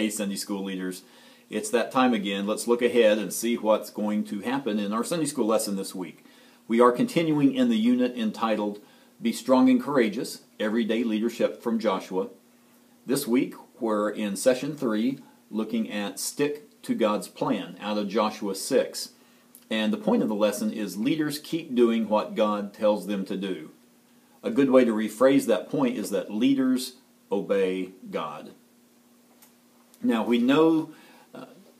Hey, Sunday school leaders, it's that time again. Let's look ahead and see what's going to happen in our Sunday school lesson this week. We are continuing in the unit entitled Be Strong and Courageous, Everyday Leadership from Joshua. This week we're in session 3 looking at Stick to God's Plan out of Joshua 6. And the point of the lesson is leaders keep doing what God tells them to do. A good way to rephrase that point is that leaders obey God. Now we know,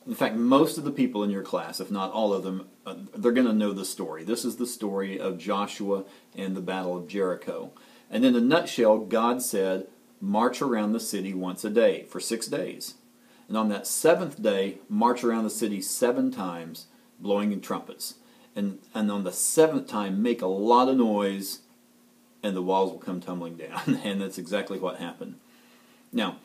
in fact, most of the people in your class, if not all of them, they're going to know the story. This is the story of Joshua and the Battle of Jericho. And in a nutshell, God said, march around the city once a day for 6 days. And on that 7th day, march around the city 7 times, blowing in trumpets. And on the 7th time, make a lot of noise, and the walls will come tumbling down. And that's exactly what happened. Now,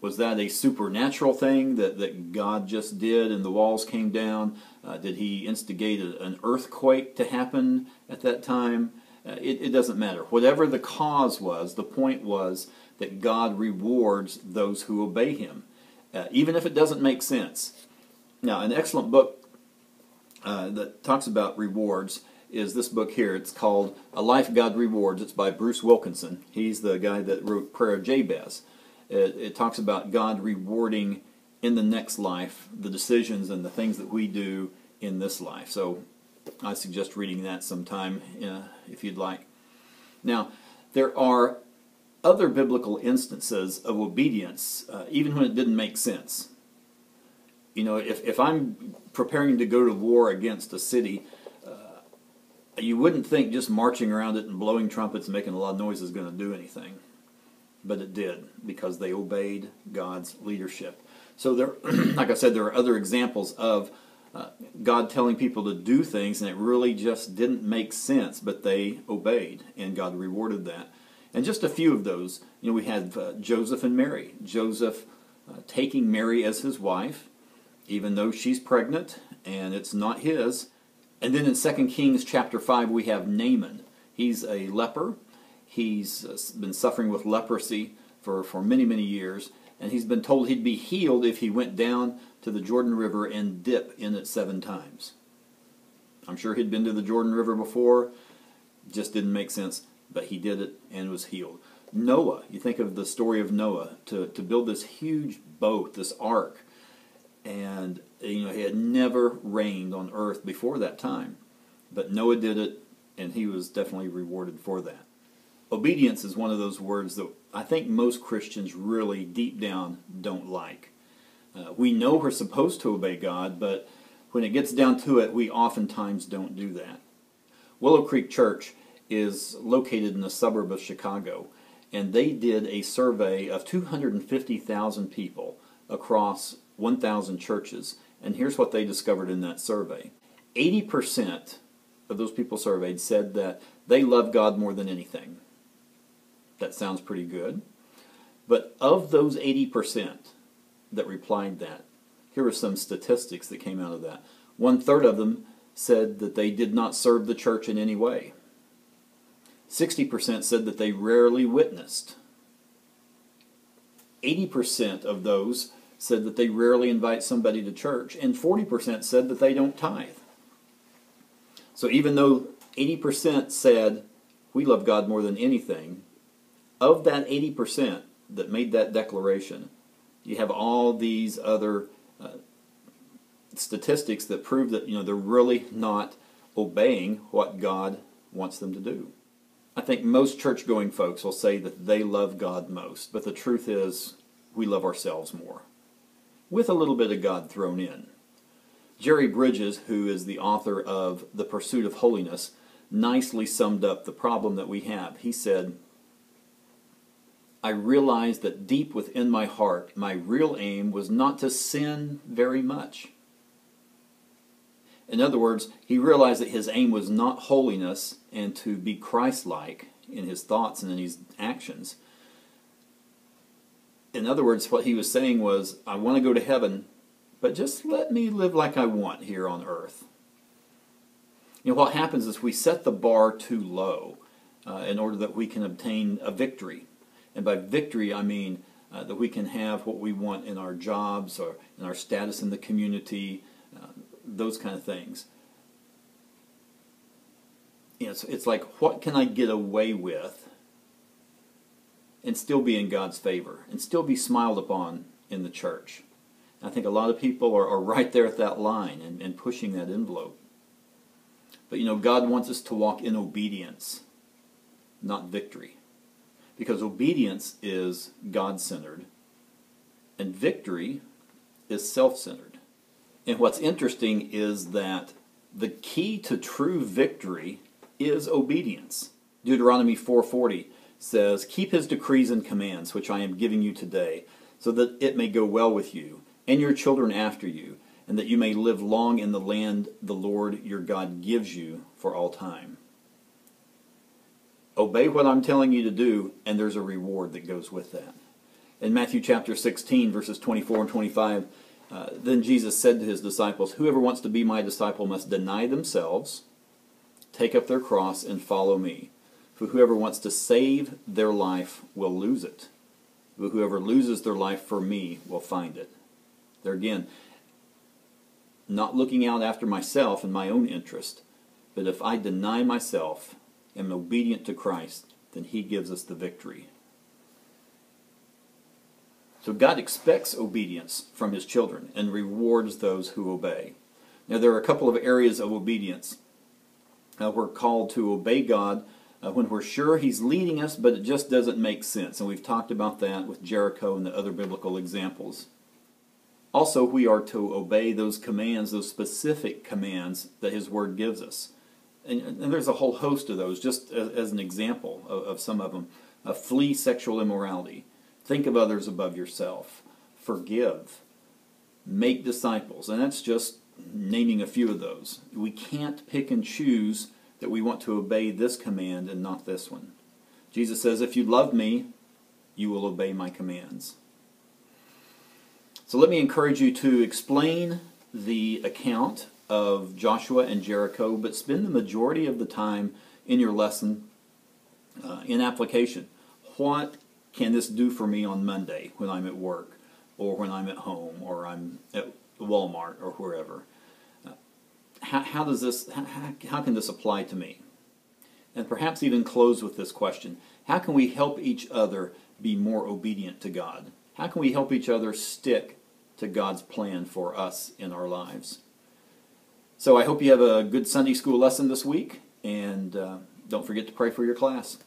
was that a supernatural thing that God just did and the walls came down? Did he instigate an earthquake to happen at that time? It doesn't matter. Whatever the cause was, the point was that God rewards those who obey him, even if it doesn't make sense. Now, an excellent book that talks about rewards is this book here. It's called A Life God Rewards. It's by Bruce Wilkinson. He's the guy that wrote Prayer of Jabez. It talks about God rewarding in the next life the decisions and the things that we do in this life. So I suggest reading that sometime if you'd like. Now, there are other biblical instances of obedience, even when it didn't make sense. You know, if I'm preparing to go to war against a city, you wouldn't think just marching around it and blowing trumpets and making a lot of noise is going to do anything. But it did, because they obeyed God's leadership. So there, like I said, there are other examples of God telling people to do things and it really just didn't make sense, but they obeyed, and God rewarded that. And just a few of those, you know, we had Joseph and Mary. Joseph taking Mary as his wife, even though she's pregnant and it's not his. And then in 2 Kings chapter 5 we have Naaman. He's a leper. He's been suffering with leprosy for many, many years. And he's been told he'd be healed if he went down to the Jordan River and dip in it 7 times. I'm sure he'd been to the Jordan River before. Just didn't make sense. But he did it and was healed. Noah, you think of the story of Noah, to build this huge boat, this ark. And you know, it had never rained on earth before that time. But Noah did it, and he was definitely rewarded for that. Obedience is one of those words that I think most Christians really, deep down, don't like. We know we're supposed to obey God, but when it gets down to it, we oftentimes don't do that. Willow Creek Church is located in a suburb of Chicago, and they did a survey of 250,000 people across 1,000 churches, and here's what they discovered in that survey. 80% of those people surveyed said that they love God more than anything. That sounds pretty good. But of those 80% that replied that, here are some statistics that came out of that. 1/3 of them said that they did not serve the church in any way. 60% said that they rarely witnessed. 80% of those said that they rarely invite somebody to church, and 40% said that they don't tithe. So even though 80% said, we love God more than anything, of that 80% that made that declaration, you have all these other statistics that prove that, you know, they're really not obeying what God wants them to do. I think most church-going folks will say that they love God most, but the truth is we love ourselves more, with a little bit of God thrown in. Jerry Bridges, who is the author of The Pursuit of Holiness, nicely summed up the problem that we have. He said, I realized that deep within my heart, my real aim was not to sin very much. In other words, he realized that his aim was not holiness and to be Christ-like in his thoughts and in his actions. In other words, what he was saying was, I want to go to heaven, but just let me live like I want here on earth. You know, what happens is we set the bar too low in order that we can obtain a victory. And by victory, I mean that we can have what we want in our jobs or in our status in the community, those kind of things. You know, it's like, what can I get away with and still be in God's favor and still be smiled upon in the church? And I think a lot of people are right there at that line and pushing that envelope. But you know, God wants us to walk in obedience, not victory. Because obedience is God-centered, and victory is self-centered. And what's interesting is that the key to true victory is obedience. Deuteronomy 4:40 says, "Keep his decrees and commands, which I am giving you today, so that it may go well with you, and your children after you, and that you may live long in the land the Lord your God gives you for all time." Obey what I'm telling you to do, and there's a reward that goes with that. In Matthew chapter 16, verses 24 and 25, then Jesus said to his disciples, "Whoever wants to be my disciple must deny themselves, take up their cross, and follow me. For whoever wants to save their life will lose it. But whoever loses their life for me will find it." There again, not looking out after myself and my own interest, but if I deny myself, am obedient to Christ, then he gives us the victory. So God expects obedience from his children and rewards those who obey. Now there are a couple of areas of obedience. We're called to obey God when we're sure he's leading us, but it just doesn't make sense. And we've talked about that with Jericho and the other biblical examples. Also, we are to obey those commands, those specific commands that his word gives us. And there's a whole host of those, just as an example of some of them. Flee sexual immorality. Think of others above yourself. Forgive. Make disciples. And that's just naming a few of those. We can't pick and choose that we want to obey this command and not this one. Jesus says, "If you love me, you will obey my commands." So let me encourage you to explain the account of Joshua and Jericho, but spend the majority of the time in your lesson in application. What can this do for me on Monday when I'm at work, or when I'm at home, or I'm at Walmart, or wherever? How can this apply to me? And perhaps even close with this question: how can we help each other be more obedient to God? How can we help each other stick to God's plan for us in our lives? So I hope you have a good Sunday school lesson this week, and don't forget to pray for your class.